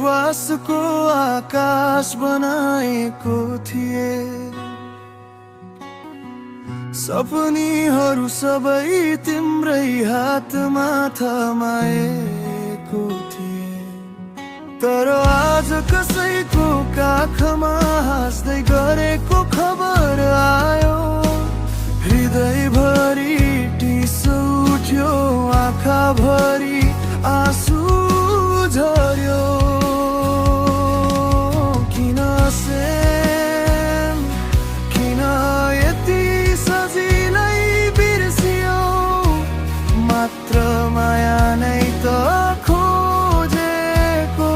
विश्वासको आकाश बनाएको थिए। सपनीहरू सबै तिम्रै हातमा थमाएको थिए। तर आज कसैको काखमा हाँस्दै गरेको खबर आयो। हृदयभरि टिस उठ्यो, आँखाभरि आँसु झर्यो। किन सेम, किन यति सजिलै बिर्सियो? मात्र माया नै त खोजेको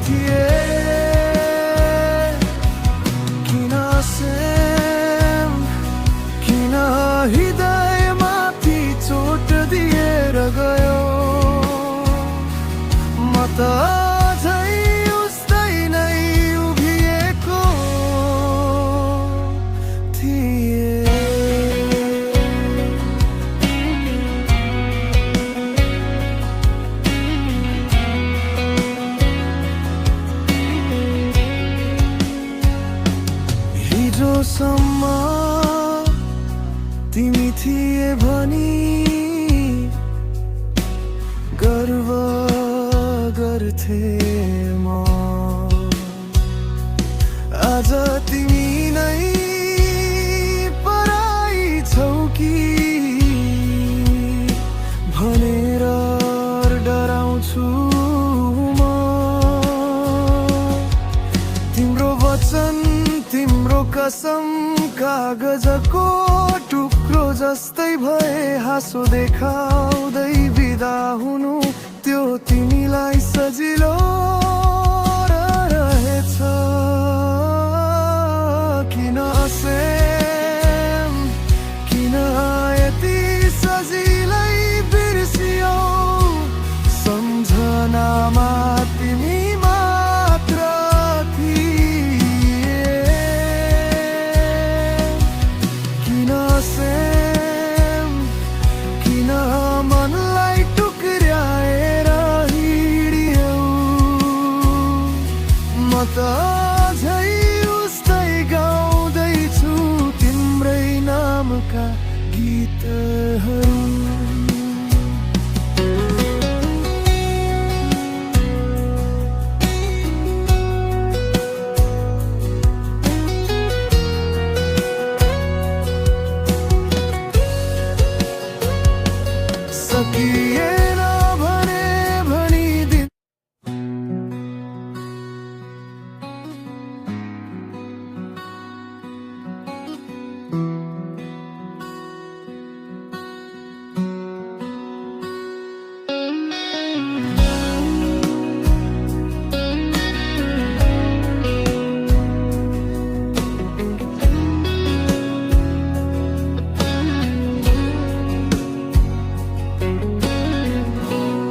थिए। किन सेम, किन हृदयमाथि चोट दिएर गयो? म त अझै उस्तै नै उभिएको थिएँ। हिजोसम्म तिमी थिए भनी गर्व गर्थे म। आज तिमी नै पराई छौ कि भनेर डराउँछु म। तिम्रो वचन, तिम्रो कसम कागजको टुक्रो जस्तै भए। हाँसो देखाउँदै बिदा हुनु त्यो तिमीलाई सजिलो रहेछ। किन सेम, किन यति सजिलै बिर्सियो? सम्झनामा तिमी मात्र थिए। किन सेम, किन मनलाई टुक्र्याएर हिँड्यौ? म त अझै उस्तै गाउँदैछु तिम्रै नामका गीतहरू। सकिएन भने भनिदिनु।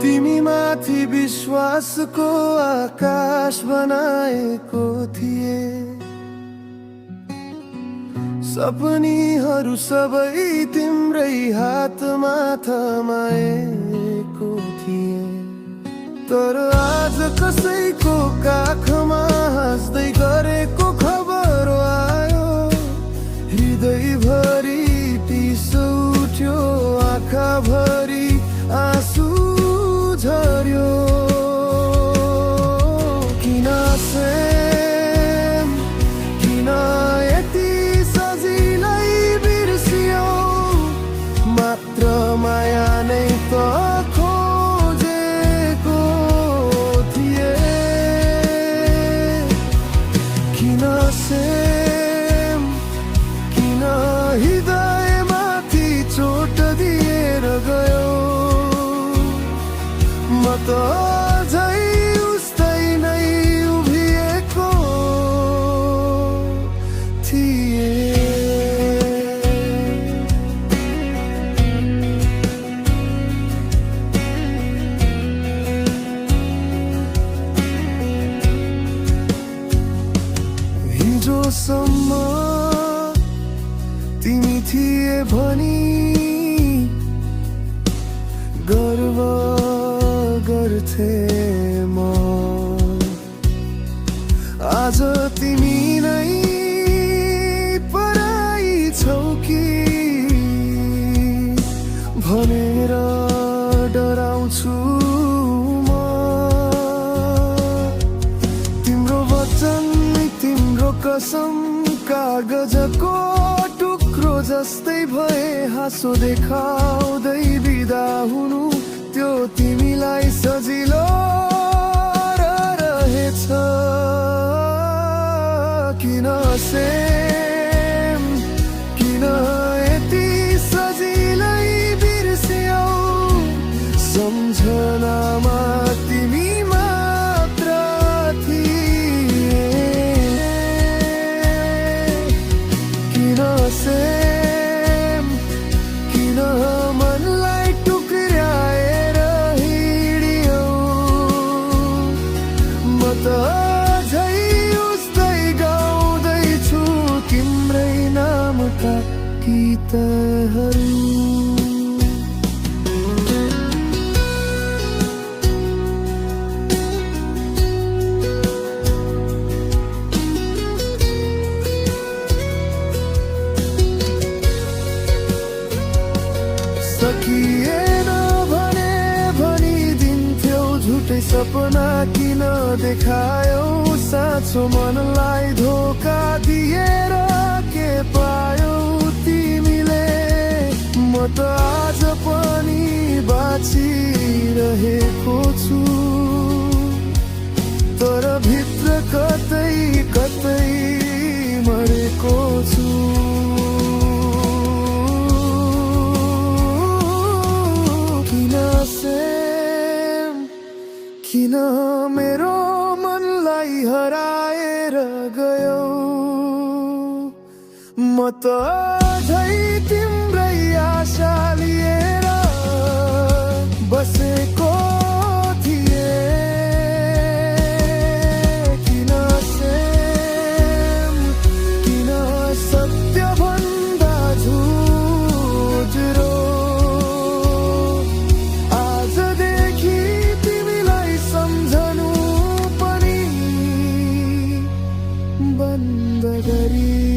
तिमीमाथि विश्वासको आकाश बनाएको थिए। सपनीहरू सबै तिम्रै हातमा थमाएको थिए। तर आज कसैको काखमा हाँस्दै गरेको खबर आयो। हृदयभरि टिस उठ्यो, आँखाभरि आँसु झर्यो। किन सेम, किन यति सजिलै बिर्सियो? मात्र माया नै त खोजेको थिए। किन सेम, किन हृदयमाथि चोट दिएर गयो? म त अझै उस्तै नै उभिएको थिएँ। हिजोसम्म तिमी थिए भनी गर्व गर्थे म। कसम कागजको टुक्रो जस्तै भए हाँसो देखाउँदै बिदा हुनु त्यो तिमीलाई सजिलो रहेछ किन सेम किन यति सजिलै बिर्स्यौ सम्झनामा तिमी मात्र थिए किन सेम किन मनलाई टुक्र्याएर हिँड्यौ म त अझै उस्तै गाउँदैछु तिम्रै नामका गीतहरू सकिएन भने भनिदिन्थ्यौ झुटै सपना किन देखायौ साँचो मनलाई धोका दिएर के पायौ तिमीले म त आज पनि बाँचिरहेको छु तर भित्र कतै कतै मरेको छु किन मेरो मनलाई हराएर गयौ म त अझै तिम्रै आशा लिएर बसेको थिए किन सेम किन सत्य भन्दा झुट रो आजदेखि सम्झनु पनि बन्द गरी